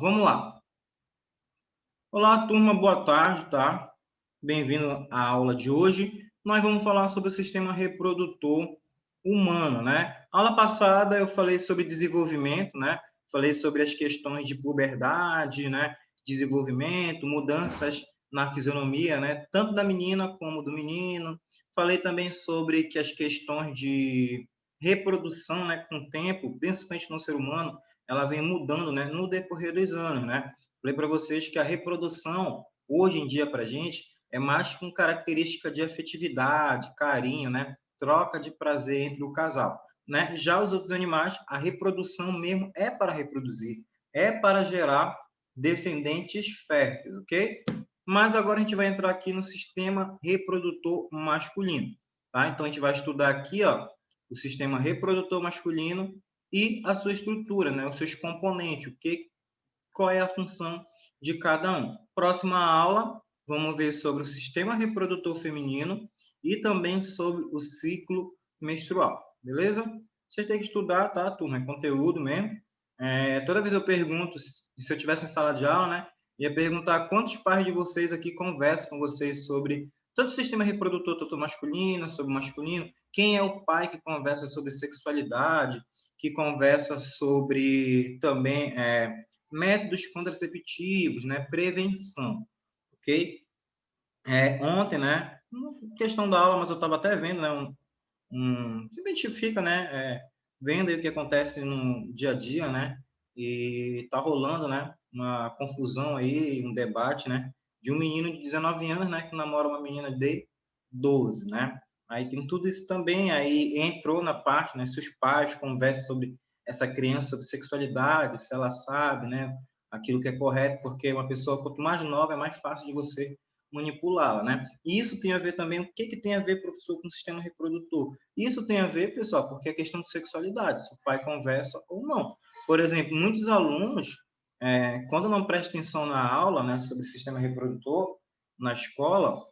Vamos lá. Olá, turma, boa tarde, tá? Bem-vindo à aula de hoje. Nós vamos falar sobre o sistema reprodutor humano, né? Aula passada eu falei sobre desenvolvimento, né? Falei sobre as questões de puberdade, né? Desenvolvimento, mudanças na fisionomia, né? Tanto da menina como do menino. Falei também sobre que as questões de reprodução, né? Com o tempo, principalmente no ser humano, ela vem mudando, né? No decorrer dos anos, né? Falei para vocês que a reprodução, hoje em dia, para a gente, é mais com característica de afetividade, carinho, né? Troca de prazer entre o casal. Né? Já os outros animais, a reprodução mesmo é para reproduzir, é para gerar descendentes férteis, ok? Mas agora a gente vai entrar aqui no sistema reprodutor masculino, tá? Então a gente vai estudar aqui, ó, o sistema reprodutor masculino e a sua estrutura, né? Os seus componentes, o que, qual é a função de cada um. Próxima aula, vamos ver sobre o sistema reprodutor feminino e também sobre o ciclo menstrual, beleza? Vocês têm que estudar, tá, turma? É conteúdo mesmo. Toda vez eu pergunto, se eu tivesse em sala de aula, né, ia perguntar quantos pais de vocês aqui conversam com vocês sobre todo o sistema reprodutor, tanto masculino, sobre masculino, quem é o pai que conversa sobre sexualidade, que conversa sobre também métodos contraceptivos, né, prevenção, ok? Ontem, né, questão da aula, mas eu estava até vendo, né, se identifica, né, vendo aí o que acontece no dia a dia, né, e tá rolando, né, uma confusão aí, um debate, né, de um menino de 19 anos, né, que namora uma menina de 12, né, aí tem tudo isso também, aí entrou na parte, né, se os pais conversam sobre essa criança, sobre sexualidade, se ela sabe, né, aquilo que é correto, porque uma pessoa, quanto mais nova, é mais fácil de você manipulá-la, né? E isso tem a ver também, o que tem a ver, professor, com o sistema reprodutor? Isso tem a ver, pessoal, porque é questão de sexualidade, se o pai conversa ou não. Por exemplo, muitos alunos, quando não prestam atenção na aula, né, sobre o sistema reprodutor, na escola,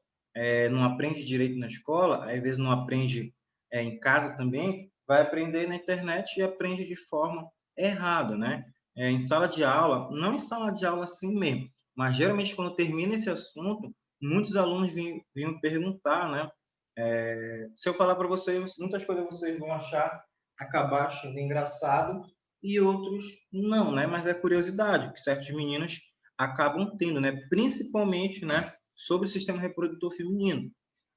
não aprende direito na escola, às vezes não aprende em casa também, vai aprender na internet e aprende de forma errada, né? Em sala de aula, não em sala de aula assim mesmo, mas geralmente quando termina esse assunto, muitos alunos vinham perguntar, né? Se eu falar para vocês, muitas coisas vocês vão acabar achando engraçado e outros não, né? Mas é curiosidade que certos meninos acabam tendo, né? Principalmente, né? Sobre o sistema reprodutor feminino.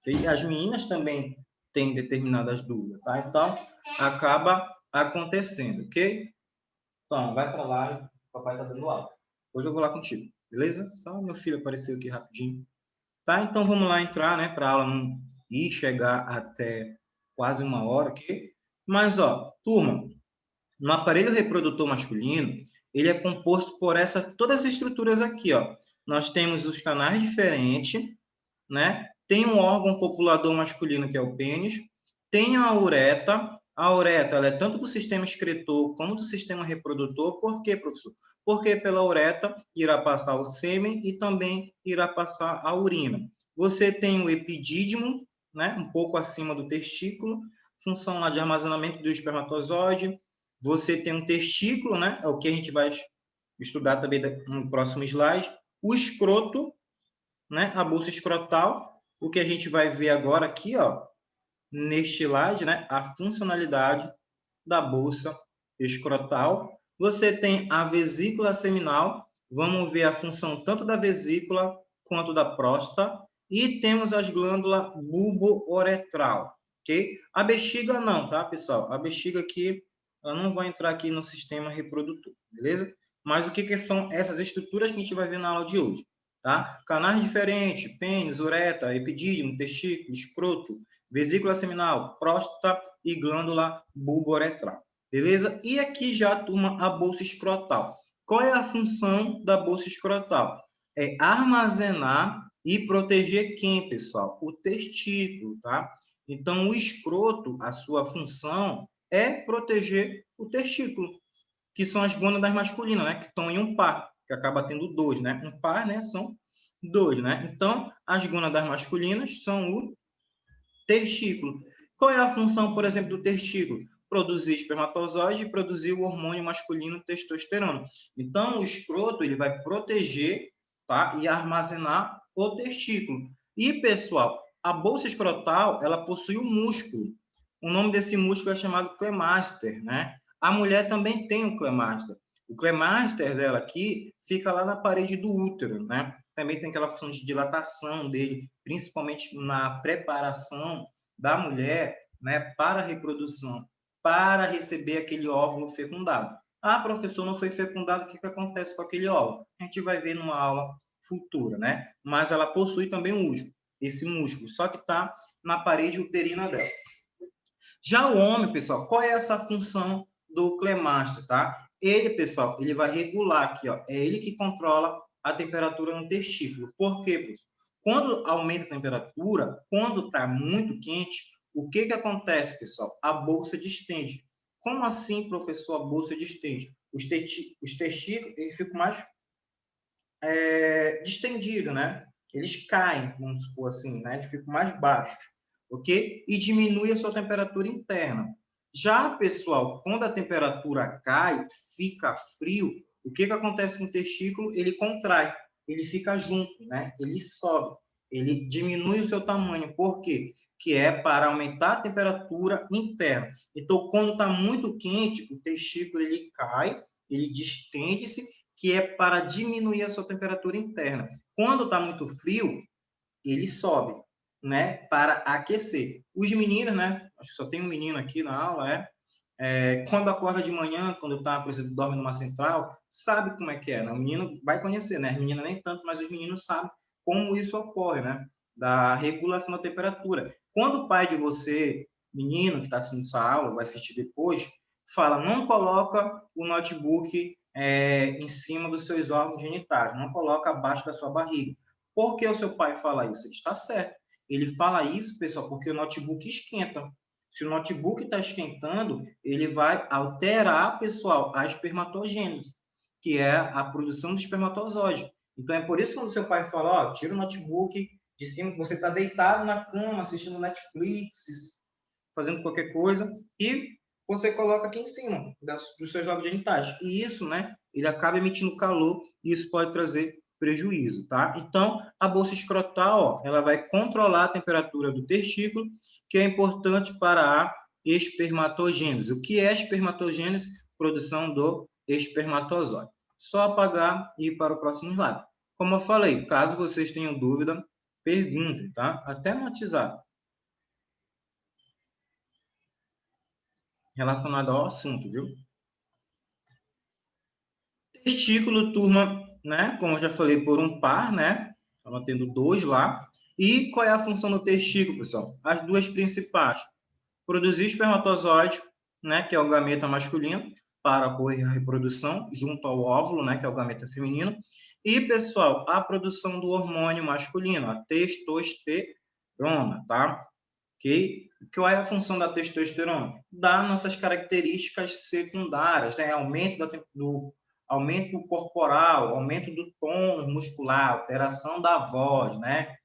E as meninas também têm determinadas dúvidas, tá? Então, acaba acontecendo, ok? Então, vai para lá, o papai tá dando aula. Hoje eu vou lá contigo, beleza? Só meu filho apareceu aqui rapidinho. Tá, então vamos lá entrar, né, para a aula não ir chegar até quase uma hora, ok? Mas, ó, turma, no aparelho reprodutor masculino, ele é composto por todas as estruturas aqui, ó. Nós temos os canais diferentes, né? Tem um órgão copulador masculino, que é o pênis, tem a uretra. A uretra ela é tanto do sistema excretor como do sistema reprodutor. Por quê, professor? Porque pela uretra irá passar o sêmen e também irá passar a urina. Você tem o epidídimo, né, um pouco acima do testículo, função lá de armazenamento do espermatozoide. Você tem um testículo, né, é o que a gente vai estudar também no próximo slide. O escroto, né, a bolsa escrotal, o que a gente vai ver agora aqui, ó, neste slide, né, a funcionalidade da bolsa escrotal. Você tem a vesícula seminal, vamos ver a função tanto da vesícula quanto da próstata, e temos as glândulas bulbo-uretral, ok? A bexiga não, tá, pessoal? A bexiga aqui, ela não vai entrar aqui no sistema reprodutor, beleza? Mas o que são essas estruturas que a gente vai ver na aula de hoje? Tá? Canais diferentes, pênis, uretra, epidídimo, testículo, escroto, vesícula seminal, próstata e glândula bulbo-uretral. Beleza? E aqui já, turma, a bolsa escrotal. Qual é a função da bolsa escrotal? É armazenar e proteger quem, pessoal? O testículo, tá? Então, o escroto, a sua função é proteger o testículo, que são as gônadas masculinas, né? Que estão em um par, que acaba tendo dois, né? Um par, né? São dois, né? Então, as gônadas masculinas são o testículo. Qual é a função, por exemplo, do testículo? produzir espermatozoide e produzir o hormônio masculino testosterona. Então, o escroto ele vai proteger, tá, e armazenar o testículo. E, pessoal, a bolsa escrotal ela possui um músculo. O nome desse músculo é chamado clemaster, né? A mulher também tem um clemaster. O clemaster dela aqui fica lá na parede do útero, né? Também tem aquela função de dilatação dele, principalmente na preparação da mulher, né, para a reprodução, para receber aquele óvulo fecundado. Ah, professor, não foi fecundado, o que acontece com aquele óvulo? A gente vai ver numa aula futura, né? Mas ela possui também um músculo, esse músculo, só que está na parede uterina dela. Já o homem, pessoal, qual é essa função do clemaster, tá? Ele, pessoal, ele vai regular aqui, ó, é ele que controla a temperatura no testículo. Por quê, pessoal? Quando aumenta a temperatura, quando está muito quente, o que que acontece, pessoal? A bolsa distende. Como assim, professor, a bolsa distende? Os testículos eles ficam mais distendidos, né? Eles caem, vamos supor assim, né? Eles ficam mais baixos, ok? E diminui a sua temperatura interna. Já, pessoal, quando a temperatura cai, fica frio, o que que acontece com o testículo? Ele contrai, ele fica junto, né? Ele sobe, ele diminui o seu tamanho. Por quê? Que é para aumentar a temperatura interna. Então, quando está muito quente, o testículo ele cai, ele distende-se, que é para diminuir a sua temperatura interna. Quando está muito frio, ele sobe, né, para aquecer. Os meninos, né, acho que só tem um menino aqui na aula, quando acorda de manhã, quando está, por exemplo, dorme numa central, sabe como é que é, né? O menino vai conhecer, né? As meninas nem tanto, mas os meninos sabem como isso ocorre, né? Da regulação da temperatura. Quando o pai de você, menino que está assistindo essa aula, vai assistir depois, fala, não coloca o notebook em cima dos seus órgãos genitais, não coloca abaixo da sua barriga. Por que o seu pai fala isso? Ele está certo. Ele fala isso, pessoal, porque o notebook esquenta. Se o notebook está esquentando, ele vai alterar, pessoal, a espermatogênese, que é a produção do espermatozoide. Então, é por isso que quando o seu pai fala, ó, tira o notebook de cima, que você está deitado na cama, assistindo Netflix, fazendo qualquer coisa, e você coloca aqui em cima dos seus órgãos genitais. E isso, né, ele acaba emitindo calor e isso pode trazer prejuízo, tá? Então, a bolsa escrotal, ó, ela vai controlar a temperatura do testículo, que é importante para a espermatogênese. O que é espermatogênese? Produção do espermatozoide. Só apagar e ir para o próximo slide. Como eu falei, caso vocês tenham dúvida, perguntem, tá? Até no WhatsApp. Relacionado ao assunto, viu? Testículo, turma, né? Como eu já falei, por um par, né? Estava tendo dois lá. E qual é a função do testículo, pessoal? As duas principais. Produzir espermatozoide, né? Que é o gameta masculino, para ocorrer a reprodução, junto ao óvulo, né? Que é o gameta feminino. E, pessoal, a produção do hormônio masculino, a testosterona, tá? Ok? Qual é a função da testosterona? Dar nossas características secundárias, né? Aumento corporal, aumento do tônus muscular, alteração da voz, né?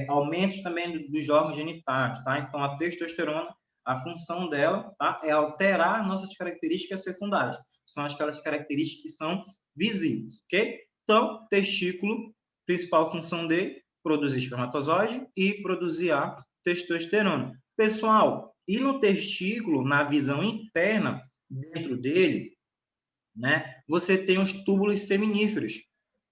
Aumento também dos órgãos genitais, tá? Então, a testosterona, a função dela, tá? É alterar nossas características secundárias. São aquelas características que são visíveis, ok? Então, testículo, principal função dele, produzir espermatozoide e produzir a testosterona. Pessoal, e no testículo, na visão interna, dentro dele, né, você tem os túbulos seminíferos.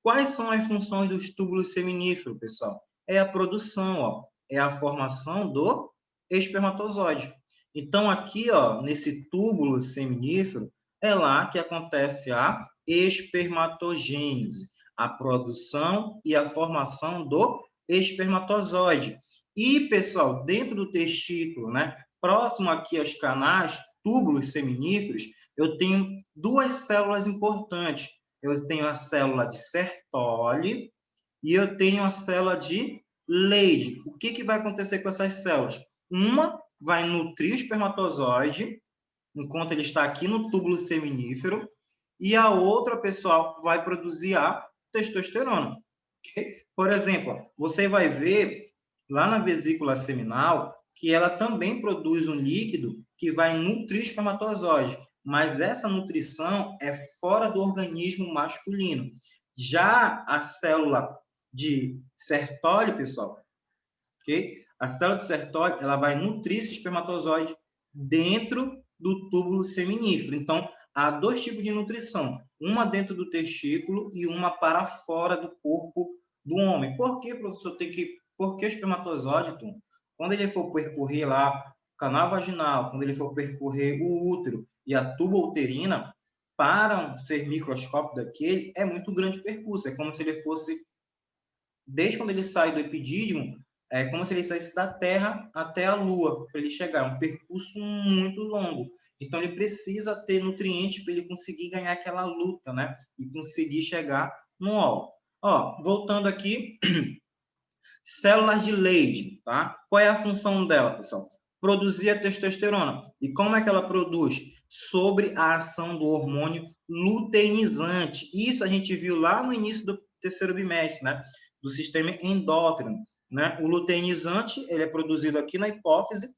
Quais são as funções dos túbulos seminíferos, pessoal? É a produção, ó, é a formação do espermatozoide. Então, aqui, ó, nesse túbulo seminífero, é lá que acontece a espermatogênese, a produção e a formação do espermatozoide. E, pessoal, dentro do testículo, né, próximo aqui aos canais, túbulos seminíferos, eu tenho duas células importantes. Eu tenho a célula de Sertoli e eu tenho a célula de Leydig. O que, que vai acontecer com essas células? Uma vai nutrir o espermatozoide, enquanto ele está aqui no túbulo seminífero, e a outra, pessoal, vai produzir a testosterona. Okay? Por exemplo, você vai ver lá na vesícula seminal que ela também produz um líquido que vai nutrir o espermatozoide, mas essa nutrição é fora do organismo masculino. Já a célula de Sertoli, pessoal, ok? A célula de Sertoli, ela vai nutrir esse espermatozoide dentro do túbulo seminífero. Então, há dois tipos de nutrição, uma dentro do testículo e uma para fora do corpo do homem. Por que, professor, porque o espermatozoide, Tom, quando ele for percorrer lá o canal vaginal, quando ele for percorrer o útero e a tuba uterina, para ser microscópio daquele, é muito grande o percurso. É como se ele fosse, desde quando ele sai do epidídimo, é como se ele saísse da Terra até a Lua, para ele chegar. É um percurso muito longo. Então, ele precisa ter nutrientes para ele conseguir ganhar aquela luta, né? E conseguir chegar no óvulo. Ó, voltando aqui, células de Leydig, tá? Qual é a função dela, pessoal? Produzir a testosterona. E como é que ela produz? Sobre a ação do hormônio luteinizante. Isso a gente viu lá no início do terceiro bimestre, né? Do sistema endócrino, né? O luteinizante, ele é produzido aqui na hipófise,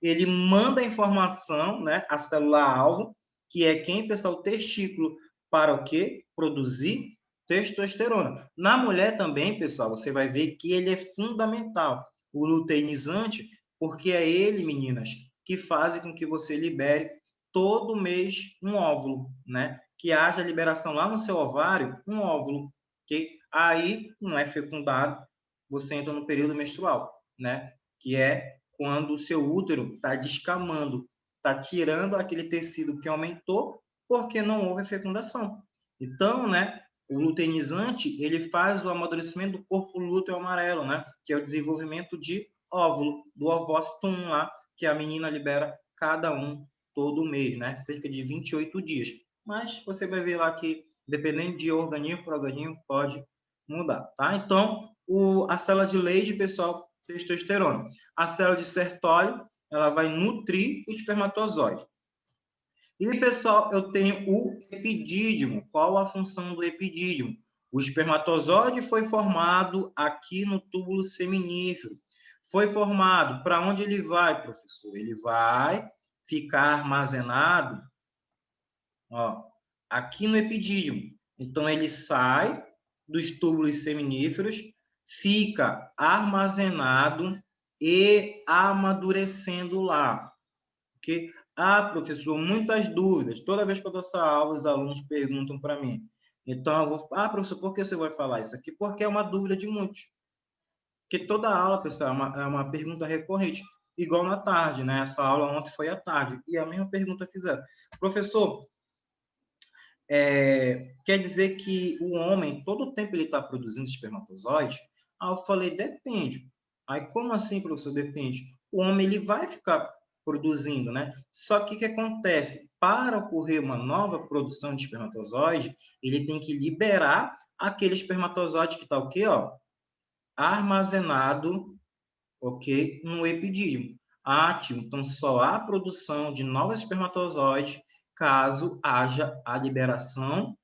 ele manda a informação, né? A célula-alvo, que é quem, pessoal? O testículo, para o quê? Produzir testosterona. Na mulher também, pessoal, você vai ver que ele é fundamental, o luteinizante, porque é ele, meninas, que faz com que você libere todo mês um óvulo, né? Que haja liberação lá no seu ovário, um óvulo, que aí não é fecundado, você entra no período menstrual, né? Que é quando o seu útero está descamando, está tirando aquele tecido que aumentou, porque não houve fecundação. Então, né, o luteinizante, ele faz o amadurecimento do corpo lúteo amarelo, né, que é o desenvolvimento de óvulo, do ovócito 1 lá, que a menina libera cada um todo mês, né, cerca de 28 dias. Mas você vai ver lá que, dependendo de organismo por organismo, pode mudar, tá? Então, a célula de Leydig, pessoal, testosterona. A célula de Sertoli, ela vai nutrir o espermatozoide. E, pessoal, eu tenho o epidídimo. Qual a função do epidídimo? O espermatozoide foi formado aqui no túbulo seminífero. Foi formado, para onde ele vai, professor? Ele vai ficar armazenado, ó, aqui no epidídimo. Então, ele sai dos túbulos seminíferos, fica armazenado e amadurecendo lá. Okay? Ah, professor, muitas dúvidas. Toda vez que eu dou essa aula, os alunos perguntam para mim. Então, eu vou... Ah, professor, por que você vai falar isso aqui? Porque é uma dúvida de muitos. Porque toda aula, pessoal, é uma pergunta recorrente. Igual na tarde, né? Essa aula ontem foi à tarde. E a mesma pergunta fizeram. Professor, quer dizer que o homem, todo o tempo ele está produzindo espermatozoide? Ah, eu falei, depende. Aí, como assim, professor, depende? O homem, ele vai ficar produzindo, né? Só que o que acontece? Para ocorrer uma nova produção de espermatozoide, ele tem que liberar aquele espermatozoide que está o quê, ó? Armazenado, ok? No epidídimo. Ativo. Então, só há produção de novos espermatozoides caso haja a liberação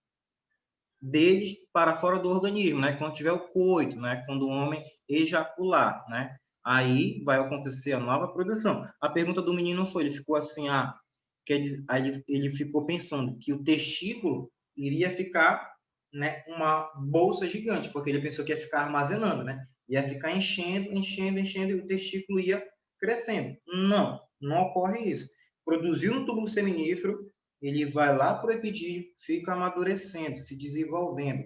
deles para fora do organismo, né? Quando tiver o coito, né? Quando o homem ejacular, né? Aí vai acontecer a nova produção. A pergunta do menino foi, ele ficou assim, quer dizer, aí ele ficou pensando que o testículo iria ficar, né, uma bolsa gigante, porque ele pensou que ia ficar armazenando, né? Ia ficar enchendo, enchendo, enchendo e o testículo ia crescendo. Não, não ocorre isso. Produziu um túbulo seminífero, ele vai lá para o epidídimo, fica amadurecendo, se desenvolvendo.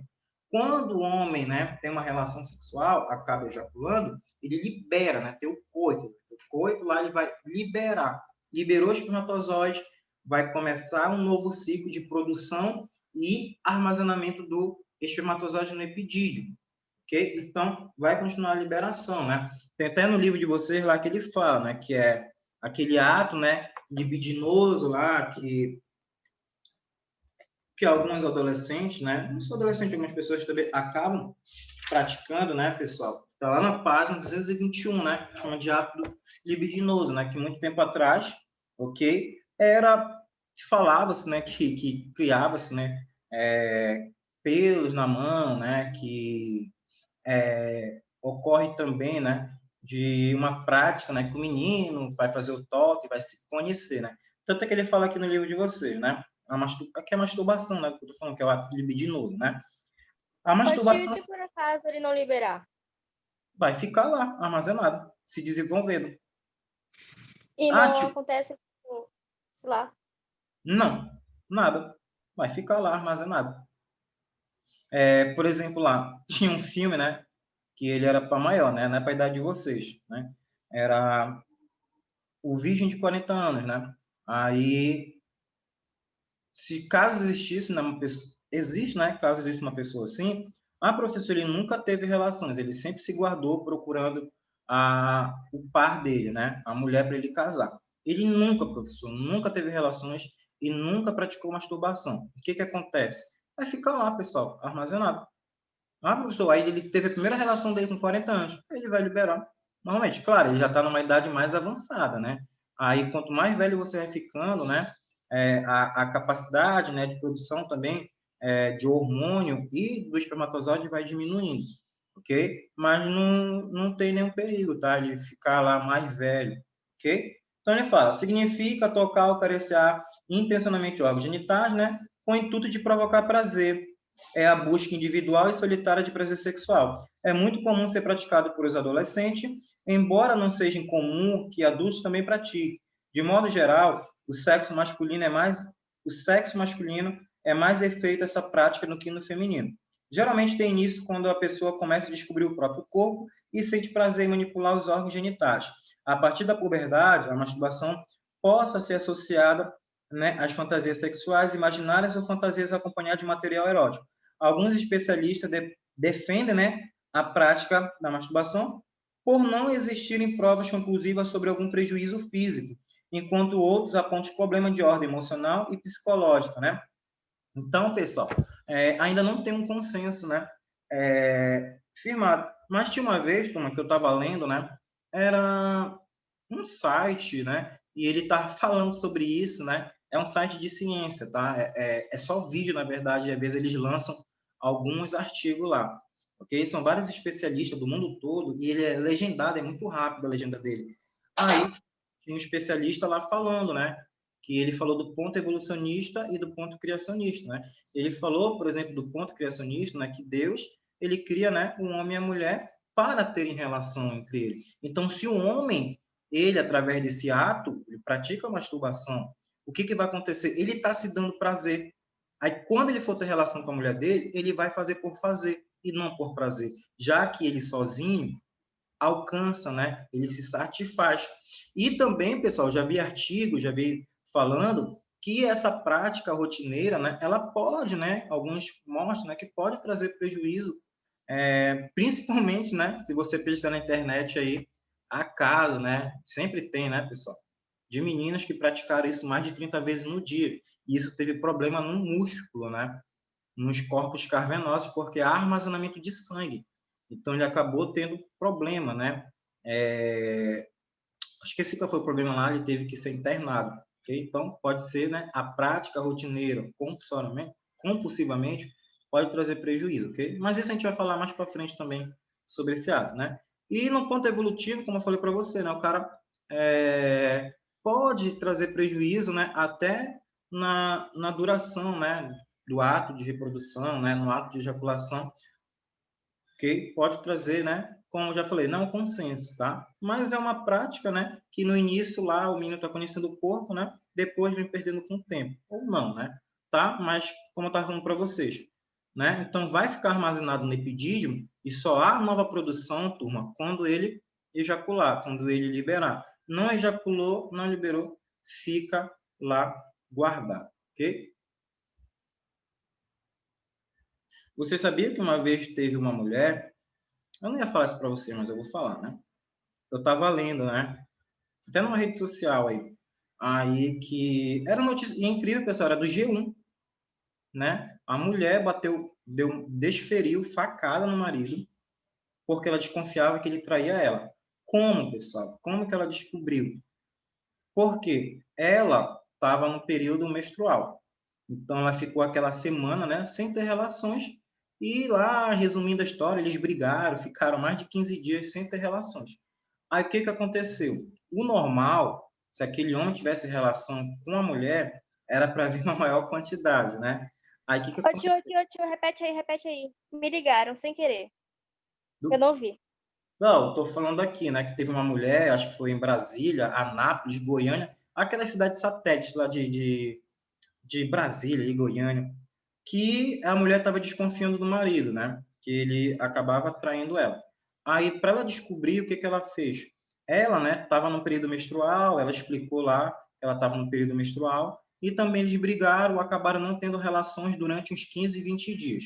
Quando o homem, né, tem uma relação sexual, acaba ejaculando, ele libera, né, tem o coito. O coito lá ele vai liberar. Liberou o espermatozoide, vai começar um novo ciclo de produção e armazenamento do espermatozoide no epidídimo. Ok? Então, vai continuar a liberação, né? Tem até no livro de vocês lá que ele fala, né, que é aquele ato, né, libidinoso lá que alguns adolescentes, né, não só adolescentes, algumas pessoas também acabam praticando, né, pessoal? Está lá na página 221, né, chama de ato libidinoso, né, que muito tempo atrás, ok, era, falava-se, né, que criava-se, né, pelos na mão, né, que ocorre também, né, de uma prática, né, que o menino vai fazer o toque, vai se conhecer, né? Tanto é que ele fala aqui no livro de vocês, né? Que é a masturbação, né? Que eu tô falando, que é o ato libidinoso, né? A Tio, e masturbação se por acaso ele não liberar? vai ficar lá, armazenado, se desenvolvendo. E Ah, não tipo, acontece, tipo, sei lá. não, nada. Vai ficar lá armazenado. Por exemplo, lá, tinha um filme, né? Que ele era para maior, né? Não é para a idade de vocês, né? Era o Virgem de 40 anos, né? Aí, se caso existisse, né, uma pessoa, existe, né? Caso exista uma pessoa assim, a professora ele nunca teve relações, ele sempre se guardou procurando o par dele, né? A mulher para ele casar. Ele nunca, professor, nunca teve relações e nunca praticou masturbação. O que que acontece? Vai ficar lá, pessoal, armazenado. Ah, professor, aí ele teve a primeira relação dele com 40 anos, ele vai liberar. Normalmente, claro, ele já está numa idade mais avançada, né? Aí, quanto mais velho você vai ficando, né? A capacidade, né, de produção também de hormônio e do espermatozoide vai diminuindo, ok? Mas não tem nenhum perigo, tá? De ficar lá mais velho, ok? Então, ele fala, significa tocar ou acariciar intencionalmente órgãos genitais, né? Com o intuito de provocar prazer, é a busca individual e solitária de prazer sexual. É muito comum ser praticado por os adolescentes, embora não seja incomum que adultos também pratiquem. De modo geral, o sexo masculino é mais efeito essa prática do que no feminino. Geralmente tem início quando a pessoa começa a descobrir o próprio corpo e sente prazer em manipular os órgãos genitais. A partir da puberdade, a masturbação possa ser associada, né, às fantasias sexuais, imaginárias ou fantasias acompanhadas de material erótico. Alguns especialistas defendem, né, a prática da masturbação por não existirem provas conclusivas sobre algum prejuízo físico, enquanto outros apontam problema de ordem emocional e psicológica, né? Então, pessoal, ainda não tem um consenso, né, firmado. Mas tinha uma vez, turma, que eu estava lendo, né, era um site, né, e ele estava falando sobre isso, né, é um site de ciência, tá? É só vídeo, na verdade, às vezes eles lançam alguns artigos lá, ok? São vários especialistas do mundo todo e ele é legendado, é muito rápido a legenda dele. Aí, tinha um especialista lá falando, né, que ele falou do ponto evolucionista e do ponto criacionista, né? Ele falou, por exemplo, do ponto criacionista, né, que Deus, ele cria, né, o homem e a mulher para terem relação entre eles. Então, se o homem, ele, através desse ato, ele pratica a masturbação, o que, que vai acontecer? Ele está se dando prazer. Aí, quando ele for ter relação com a mulher dele, ele vai fazer por fazer e não por prazer. Já que ele sozinho alcança, né? Ele se satisfaz. E também, pessoal, já vi artigos, já vi falando que essa prática rotineira, né, ela pode, né, alguns mostram, né, que pode trazer prejuízo, principalmente, né, se você pesquisar na internet aí, há casos, né, sempre tem, né, pessoal, de meninas que praticaram isso mais de 30 vezes no dia, e isso teve problema no músculo, né, nos corpos cavernosos, porque há armazenamento de sangue. Então, ele acabou tendo problema, né? Esqueci qual foi o problema lá, ele teve que ser internado. Okay? Então, pode ser, né? A prática rotineira, compulsivamente, pode trazer prejuízo, ok? Mas isso a gente vai falar mais para frente também sobre esse ato, né? E no ponto evolutivo, como eu falei para você, né? O cara pode trazer prejuízo, né? Até na duração, né? Do ato de reprodução, né? No ato de ejaculação, ok? Pode trazer, né? Como eu já falei, não é um consenso, tá? Mas é uma prática, né? Que no início lá o menino está conhecendo o corpo, né? Depois vem perdendo com o tempo, ou não, né? Tá? Mas como eu estava falando para vocês, né? Então vai ficar armazenado no epidídimo e só há nova produção, turma, quando ele ejacular, quando ele liberar. Não ejaculou, não liberou, fica lá guardado, ok? Você sabia que uma vez teve uma mulher, eu não ia falar isso para você, mas eu vou falar, né? Eu estava lendo, né? Até numa rede social aí que era notícia, e é incrível, pessoal, era do G1, né? A mulher desferiu facada no marido porque ela desconfiava que ele traía ela. Como, pessoal? Como que ela descobriu? Porque ela estava no período menstrual. Então ela ficou aquela semana, né, sem ter relações. E lá, resumindo a história, eles brigaram, ficaram mais de 15 dias sem ter relações. Aí o que que aconteceu? O normal, se aquele homem tivesse relação com a mulher, era para vir uma maior quantidade, né? Aí o que que Ô, tio, aconteceu? tio, repete aí, repete aí. Me ligaram sem querer. Eu não vi. Não, estou falando aqui, né, que teve uma mulher, acho que foi em Brasília, Anápolis, Goiânia, aquela cidade satélite lá de Brasília e Goiânia, que a mulher estava desconfiando do marido, né? Que ele acabava traindo ela. Aí, para ela descobrir o que que ela fez, ela, né, estava no período menstrual, ela explicou lá que ela estava no período menstrual, e também eles brigaram, acabaram não tendo relações durante uns 15, 20 dias.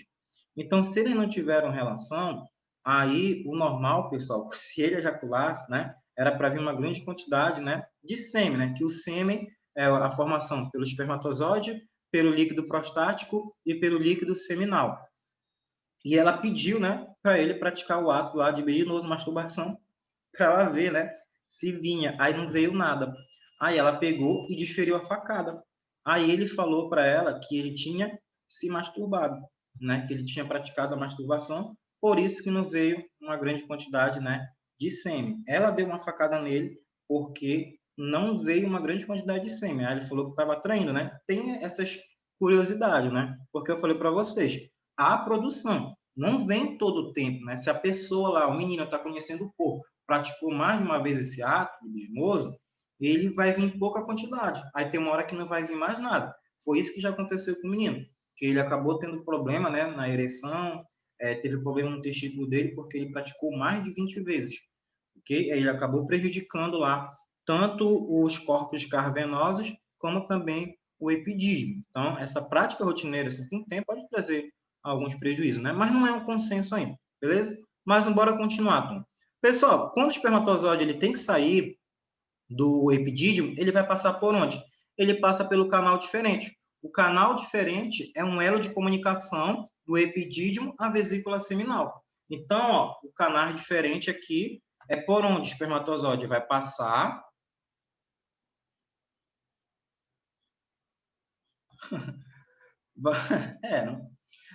Então, se eles não tiveram relação, aí o normal, pessoal, se ele ejaculasse, né, era para vir uma grande quantidade, né, de sêmen, né, que o sêmen é a formação pelo espermatozoide, pelo líquido prostático e pelo líquido seminal. E ela pediu, né, para ele praticar o ato lá de beinoso, masturbação, para ela ver, né, se vinha. Aí não veio nada. Aí ela pegou e desferiu a facada. Aí ele falou para ela que ele tinha se masturbado, né, que ele tinha praticado a masturbação, por isso que não veio uma grande quantidade, né, de sêmen. Ela deu uma facada nele porque não veio uma grande quantidade de sêmen. Aí ele falou que estava traindo, né? Tem essas curiosidades, né? Porque eu falei para vocês, a produção não vem todo o tempo, né? Se a pessoa lá, o menino está conhecendo o corpo, praticou mais de uma vez esse ato bismoso, ele vai vir em pouca quantidade. Aí tem uma hora que não vai vir mais nada. Foi isso que já aconteceu com o menino, que ele acabou tendo problema, né, na ereção, teve problema no testículo dele porque ele praticou mais de 20 vezes, ok? Aí ele acabou prejudicando lá tanto os corpos carvenosos como também o epidídimo. Então, essa prática rotineira, assim, com o tempo, pode trazer alguns prejuízos, né? Mas não é um consenso ainda, beleza? Mas bora continuar, Tom. Pessoal, quando o espermatozoide ele tem que sair do epidídimo, ele vai passar por onde? Ele passa pelo canal diferente. O canal diferente é um elo de comunicação do epidídimo à vesícula seminal. Então, ó, o canal diferente aqui é por onde o espermatozoide vai passar. É,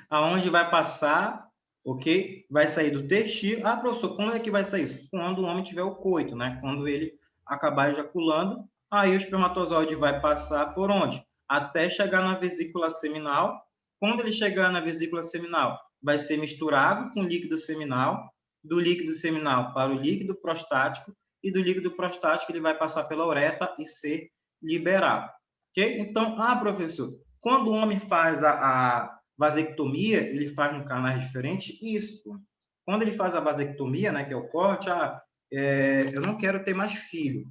aonde vai passar, ok? Vai sair do testículo. Ah, professor, quando é que vai sair isso? Quando o homem tiver o coito, né? Quando ele acabar ejaculando, aí o espermatozoide vai passar por onde? Até chegar na vesícula seminal. Quando ele chegar na vesícula seminal, vai ser misturado com o líquido seminal, do líquido seminal para o líquido prostático, e do líquido prostático ele vai passar pela uretra e ser liberado. Ok? Então, professor, quando o homem faz a vasectomia, ele faz no canais diferentes? Isso. Quando ele faz a vasectomia, né, que é o corte, eu não quero ter mais filho.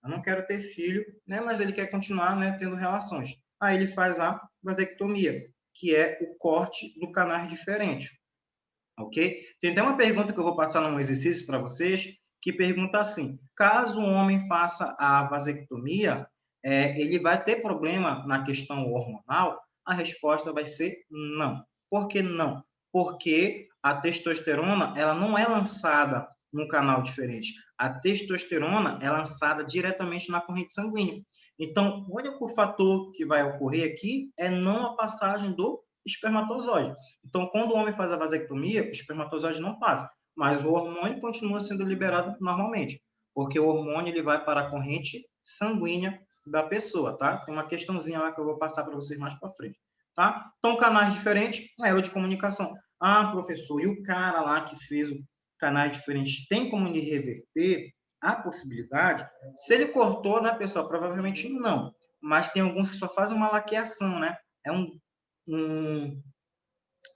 Eu não quero ter filho, né, mas ele quer continuar, né, tendo relações. Aí ele faz a vasectomia, que é o corte do canais diferente. Ok? Tem até uma pergunta que eu vou passar num exercício para vocês, que pergunta assim: caso um homem faça a vasectomia, ele vai ter problema na questão hormonal? A resposta vai ser não. Por que não? Porque a testosterona ela não é lançada num canal diferente. A testosterona é lançada diretamente na corrente sanguínea. Então, o único fator que vai ocorrer aqui é não a passagem do espermatozoide. Então, quando o homem faz a vasectomia, o espermatozoide não passa, mas o hormônio continua sendo liberado normalmente, porque o hormônio ele vai para a corrente sanguínea da pessoa, tá? Tem uma questãozinha lá que eu vou passar para vocês mais para frente, tá? Então, canais diferentes, um elo de comunicação. Ah, professor, e o cara lá que fez o canais diferentes, tem como ele reverter? A possibilidade? Se ele cortou, né, pessoal? Provavelmente não, mas tem alguns que só fazem uma laqueação, né? É um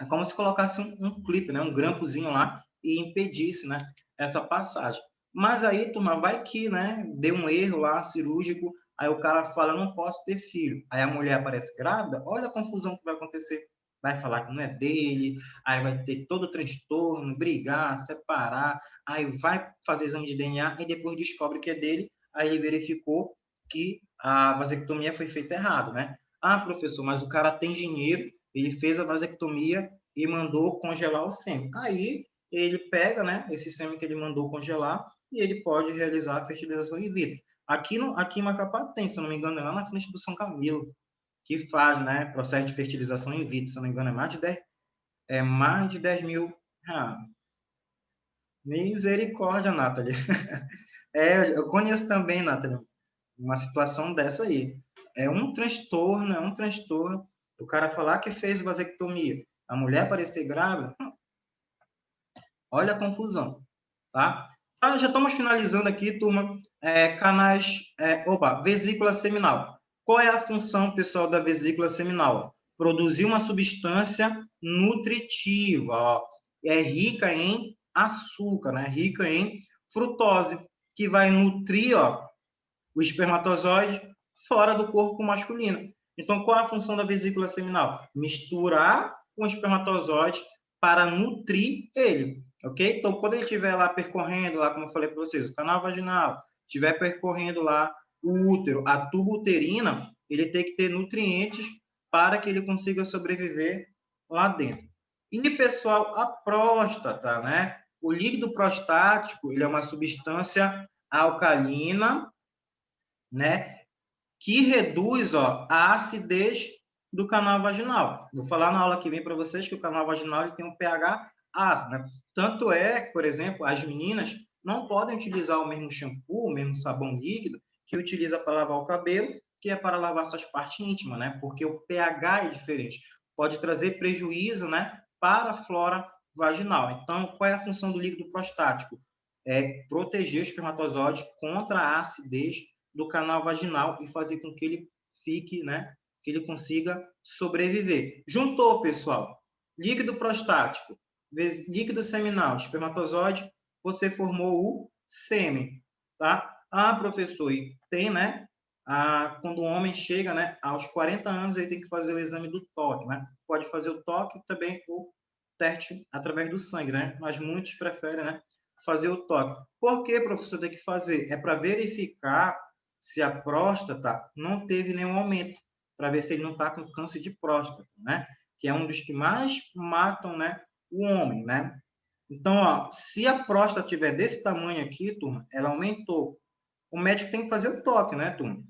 é como se colocasse um clipe, né, um grampozinho lá e impedisse, né, essa passagem. Mas aí, turma, vai que, né, deu um erro lá cirúrgico, aí o cara fala, não posso ter filho. Aí a mulher aparece grávida, olha a confusão que vai acontecer. Vai falar que não é dele, aí vai ter todo o transtorno, brigar, separar, aí vai fazer exame de DNA e depois descobre que é dele, aí ele verificou que a vasectomia foi feita errado, né? Ah, professor, mas o cara tem dinheiro, ele fez a vasectomia e mandou congelar o sêmen. Aí ele pega, né, esse sêmen que ele mandou congelar e ele pode realizar a fertilização in vitro. Aqui em Macapá tem, se eu não me engano, é lá na frente do São Camilo, que faz, né, processo de fertilização in vitro. Se eu não me engano, é mais de 10 mil. Ah, misericórdia, Nathalie. Eu conheço também, Nathalie, uma situação dessa aí. É um transtorno, é um transtorno. O cara falar que fez vasectomia, a mulher parecer grávida, olha a confusão, tá? Já estamos finalizando aqui, turma. Vesícula seminal. Qual é a função, pessoal, da vesícula seminal? Produzir uma substância nutritiva, ó. É rica em açúcar, né? Rica em frutose, que vai nutrir, ó, o espermatozoide fora do corpo masculino. Então, qual é a função da vesícula seminal? Misturar com o espermatozoide para nutrir ele, ok? Então, quando ele estiver lá percorrendo, lá, como eu falei para vocês, o canal vaginal, estiver percorrendo lá o útero, a tuba uterina, ele tem que ter nutrientes para que ele consiga sobreviver lá dentro. E, pessoal, a próstata, né? O líquido prostático, ele é uma substância alcalina, né, que reduz, ó, a acidez do canal vaginal. Vou falar na aula que vem para vocês que o canal vaginal ele tem um pH ácido, né? Tanto é que, por exemplo, as meninas não podem utilizar o mesmo shampoo, o mesmo sabão líquido que utiliza para lavar o cabelo, que é para lavar suas partes íntimas, né? Porque o pH é diferente. Pode trazer prejuízo, né, para a flora vaginal. Então, qual é a função do líquido prostático? É proteger o espermatozoide contra a acidez do canal vaginal e fazer com que ele fique, né, que ele consiga sobreviver. Juntou, pessoal, líquido prostático, líquido seminal, espermatozoide, você formou o sêmen, tá? Ah, professor, e tem, né, quando o homem chega, né, aos 40 anos, ele tem que fazer o exame do toque, né? Pode fazer o toque também o teste através do sangue, né? Mas muitos preferem, né, fazer o toque. Por que, professor, tem que fazer? É para verificar se a próstata não teve nenhum aumento, para ver se ele não está com câncer de próstata, né? Que é um dos que mais matam, né, o homem, né? Então, ó, se a próstata tiver desse tamanho aqui, turma, ela aumentou. O médico tem que fazer o toque, né, turma?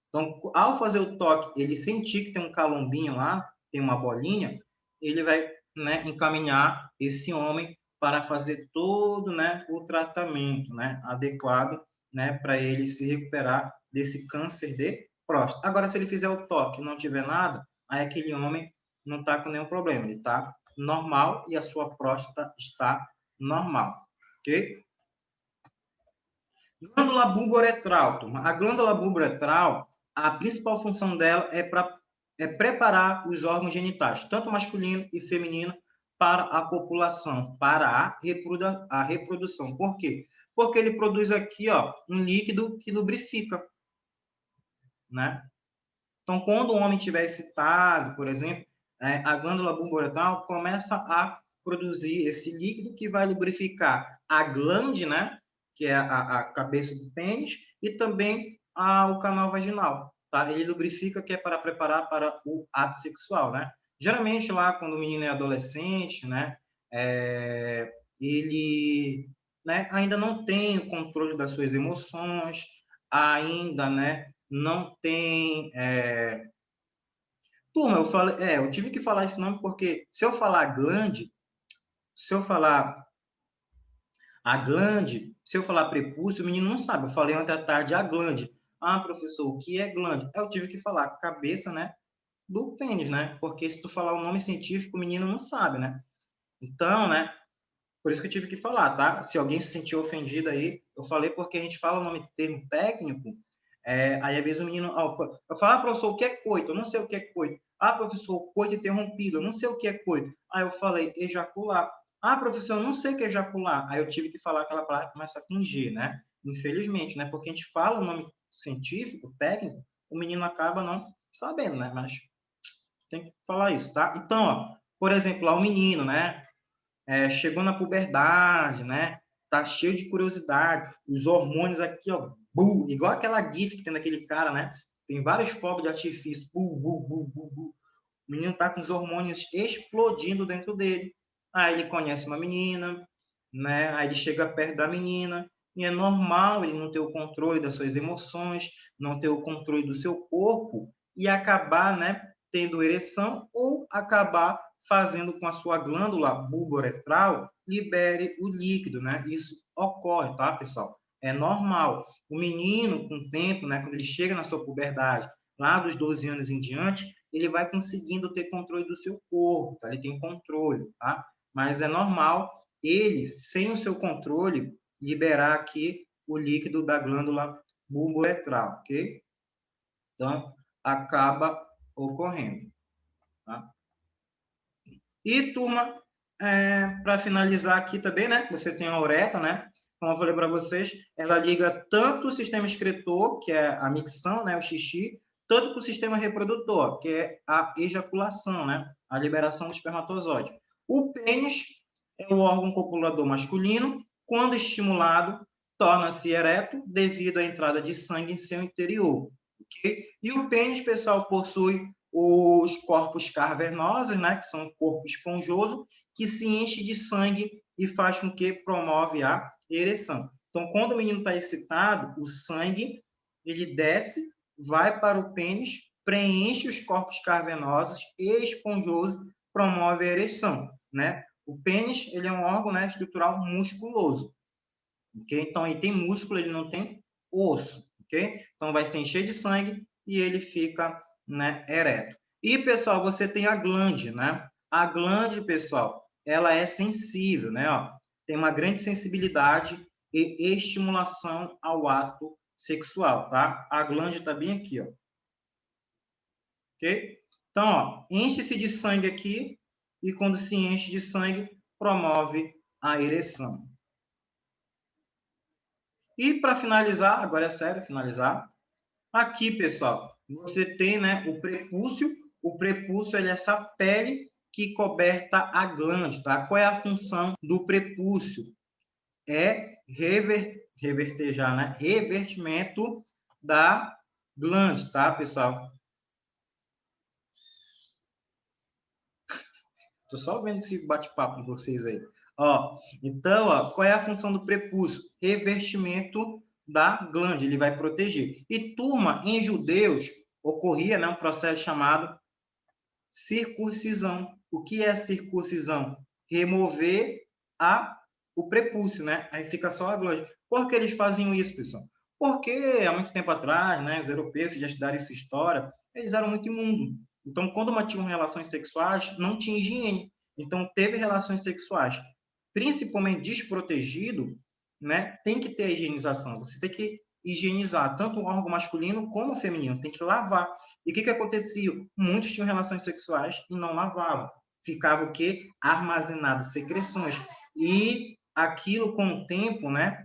Então, ao fazer o toque, ele sentir que tem um calombinho lá, tem uma bolinha, ele vai, né, encaminhar esse homem para fazer todo, né, o tratamento, né, adequado, né, para ele se recuperar desse câncer de próstata. Agora, se ele fizer o toque e não tiver nada, aí aquele homem não está com nenhum problema, ele está normal e a sua próstata está normal, ok? Glândula bulboretral, turma. A glândula bulboretral, a principal função dela é preparar os órgãos genitais, tanto masculino e feminino, para a população, para a reprodução. Por quê? Porque ele produz aqui, ó, um líquido que lubrifica, né? Então, quando o homem estiver excitado, por exemplo, a glândula bulboretral começa a produzir esse líquido que vai lubrificar a glande, né? Que é a cabeça do pênis, e também o canal vaginal, tá? Ele lubrifica, que é para preparar para o ato sexual, né? Geralmente, lá, quando o menino é adolescente, né? Ele, né, ainda não tem o controle das suas emoções, ainda, né? Não tem. Turma, eu tive que falar esse nome porque se eu falar glande, se eu falar a glande, se eu falar prepúcio, o menino não sabe. Eu falei ontem à tarde a glande. Ah, professor, o que é glande? Eu tive que falar cabeça, né, do pênis, né? Porque se tu falar o nome científico, o menino não sabe, né? Então, né, por isso que eu tive que falar, tá? Se alguém se sentiu ofendido aí, eu falei porque a gente fala o nome termo técnico, aí às vezes o menino, eu falo, professor, o que é coito? Eu não sei o que é coito. Ah, professor, coito interrompido, eu não sei o que é coito. Aí eu falei, ejacular. Ah, professor, eu não sei o que é ejacular. Aí eu tive que falar aquela palavra que começa com G, né? Infelizmente, né? Porque a gente fala o nome científico, técnico, o menino acaba não sabendo, né? Mas tem que falar isso, tá? Então, ó, por exemplo, lá o menino, né? Chegou na puberdade, né? Tá cheio de curiosidade, os hormônios aqui, ó, igual aquela gif que tem daquele cara, né? Tem vários fogos de artifício, o menino tá com os hormônios explodindo dentro dele. Aí ele conhece uma menina, né? Aí ele chega perto da menina, e é normal ele não ter o controle das suas emoções, não ter o controle do seu corpo e acabar, né, tendo ereção ou acabar fazendo com a sua glândula bulboretral libere o líquido, né? Isso ocorre, tá, pessoal? é normal. O menino, com o tempo, né, quando ele chega na sua puberdade, lá dos 12 anos em diante, ele vai conseguindo ter controle do seu corpo, tá? Ele tem controle, tá? Mas é normal ele, sem o seu controle, liberar aqui o líquido da glândula bulboretral, ok? Então, acaba ocorrendo, tá? E, turma, para finalizar aqui também, né? Você tem a uretra, né? Como eu falei para vocês, ela liga tanto o sistema excretor, que é a micção, né? O xixi, tanto para o sistema reprodutor, que é a ejaculação, né? A liberação do espermatozoide. O pênis é o órgão copulador masculino, quando estimulado, torna-se ereto devido à entrada de sangue em seu interior. Okay? E o pênis, pessoal, possui os corpos cavernosos, né, que são um corpo esponjoso, que se enche de sangue e faz com que promove a ereção. Então, quando o menino está excitado, o sangue ele desce, vai para o pênis, preenche os corpos cavernosos e esponjoso, promove a ereção, né? O pênis ele é um órgão, né, estrutural musculoso, ok? Então, ele tem músculo, ele não tem osso, ok? Então, vai se encher de sangue e ele fica, né, ereto. E, pessoal, você tem a glande, né? A glande, pessoal, ela é sensível, né? Ó, tem uma grande sensibilidade e estimulação ao ato sexual, tá? A glande está bem aqui, ó. Ok? Então, ó, enche-se de sangue aqui e quando se enche de sangue, promove a ereção. E para finalizar, agora é sério, finalizar. Aqui, pessoal, você tem, né, o prepúcio. O prepúcio é essa pele que coberta a glande, tá? Qual é a função do prepúcio? É revertejar, né? Revertimento da glande, tá, pessoal? Tô só vendo esse bate-papo com vocês aí. Ó, então, ó, qual é a função do prepúcio? Revestimento da glande, ele vai proteger. E, turma, em judeus, ocorria, né, um processo chamado circuncisão. O que é circuncisão? Remover o prepúcio, né? Aí fica só a glande. Por que eles faziam isso, pessoal? Porque há muito tempo atrás, né, os europeus, que já estudaram essa história, eles eram muito imundos. Então, quando mantinham relações sexuais, não tinha higiene. Então, teve relações sexuais, principalmente desprotegido, né? Tem que ter a higienização. Você tem que higienizar tanto o órgão masculino como o feminino. Tem que lavar. E o que acontecia? Muitos tinham relações sexuais e não lavavam. Ficava o quê? Armazenado secreções. E aquilo, com o tempo, né,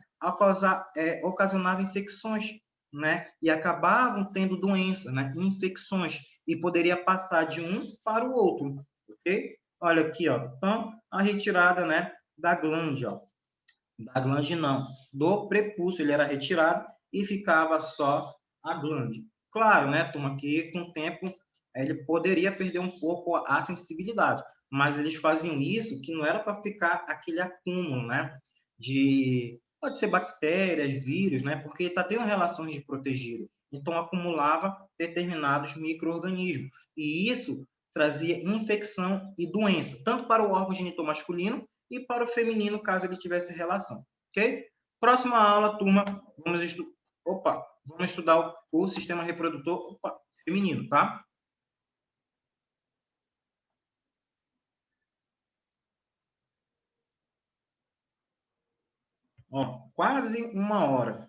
ocasionava infecções, né? E acabavam tendo doenças, né? Infecções. E poderia passar de um para o outro, ok? Olha aqui, ó. Então, a retirada, né, da glande, ó. Da glande não, do prepúcio, ele era retirado e ficava só a glande. Claro, né, turma, que com o tempo ele poderia perder um pouco a sensibilidade, mas eles faziam isso que não era para ficar aquele acúmulo, né, pode ser bactérias, vírus, né, porque está tendo relações de protegido, então acumulava determinados micro-organismos, e isso trazia infecção e doença, tanto para o órgão genital masculino e para o feminino, caso ele tivesse relação, ok? Próxima aula, turma, vamos estudar o sistema reprodutor feminino, tá? Ó, quase uma hora.